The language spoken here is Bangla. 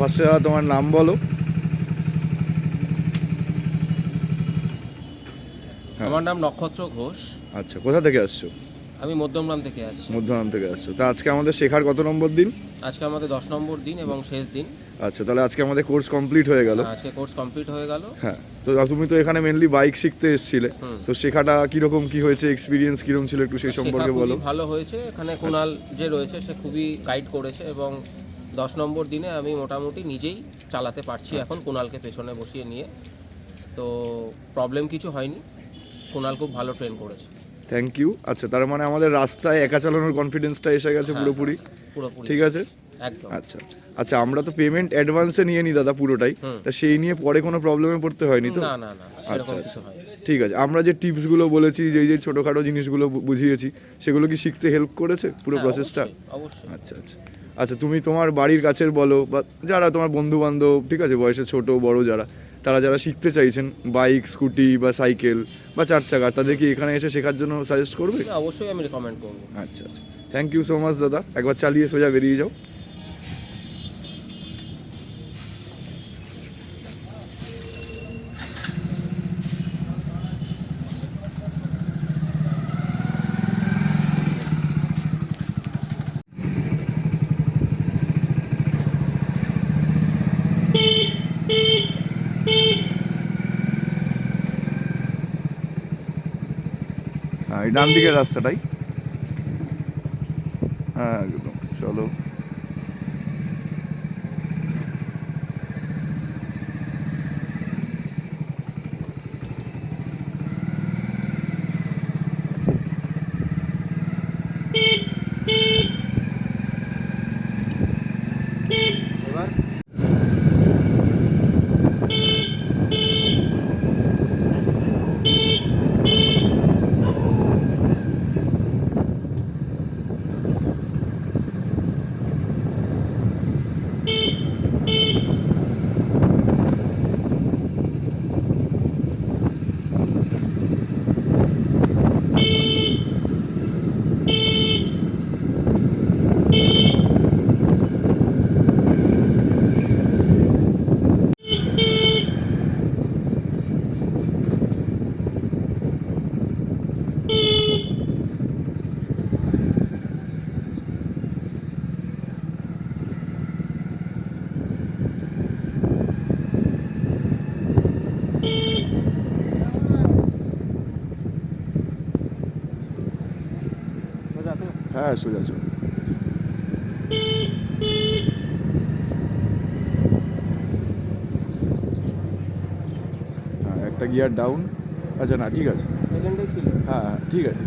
ফার্স্টে তোমার নাম বলো। আমার নাম নক্ষত্র ঘোষ। আচ্ছা, কোথা থেকে আসছো? আমি মধ্যমগ্রাম থেকে আসছি। মধ্যগ্রাম থেকে আসছো। তা আজকে আমাদের শেখার কত নম্বর দিন? আজকে আমাদের 10 নম্বর দিন এবং শেষ দিন। আচ্ছা, তাহলে আজকে আমাদের কোর্স কমপ্লিট হয়ে গেল। আজকে কোর্স কমপ্লিট হয়ে গেল। হ্যাঁ, তো তুমি তো এখানে মেনলি বাইক শিখতে এসেছিলে, তো শেখাটা কীরকম কী হয়েছে, এক্সপিরিয়েন্স কীরকম ছিল একটু সেই সম্পর্কে বলো। ভালো হয়েছে। এখানে কুণাল যে রয়েছে সে খুবই গাইড করেছে এবং 10 নম্বর দিনে আমি মোটামুটি নিজেই চালাতে পারছি এখন, কুণালকে পেছনে বসিয়ে নিয়ে। তো প্রবলেম কিছু হয়নি, কুণাল খুব ভালো ট্রেন করেছে। Thank you. আচ্ছা, তার মানে আমাদের রাস্তায় একা চালানোর কনফিডেন্সটা এসে গেছে পুরোপুরি। পুরোপুরি ঠিক আছে, একদম। আচ্ছা আচ্ছা, আমরা তো পেমেন্ট অ্যাডভান্সে নিয়ে নিই দাদা পুরোটাই, তা সেই নিয়ে পরে কোনো প্রবলেমে পড়তে হয়নি তো? না না না, সেরকম কিছু হয়নি। ঠিক আছে, আমরা যে টিপসগুলো বলেছি, যে ছোটোখাটো জিনিসগুলো বুঝিয়েছি, সেগুলো কি শিখতে হেল্প করেছে পুরো প্রসেসটা? অবশ্যই। আচ্ছা আচ্ছা আচ্ছা, তুমি তোমার বাড়ির কাছের বলো বা যারা তোমার বন্ধু বান্ধব, ঠিক আছে, বয়সে ছোট বড় যারা শিখতে চাইছেন বাইক, স্কুটি বা সাইকেল বা 4 চাকা, তাদের কি এখানে এসে শেখার জন্য সাজেস্ট করবে? অবশ্যই আমি রেকমেন্ড করবো। আচ্ছা আচ্ছা, থ্যাংক ইউ সো মাচ দাদা। একবার চালিয়ে সোজা বেরিয়ে যাও। হ্যাঁ, এই ডান দিকের রাস্তাটাই। হ্যাঁ একদম, চলো। এবার হ্যাঁ সোজা চলো। হ্যাঁ, একটা গিয়ার ডাউন। আচ্ছা না, ঠিক আছে। সেকেন্ডে ছিল। হ্যাঁ হ্যাঁ, ঠিক আছে।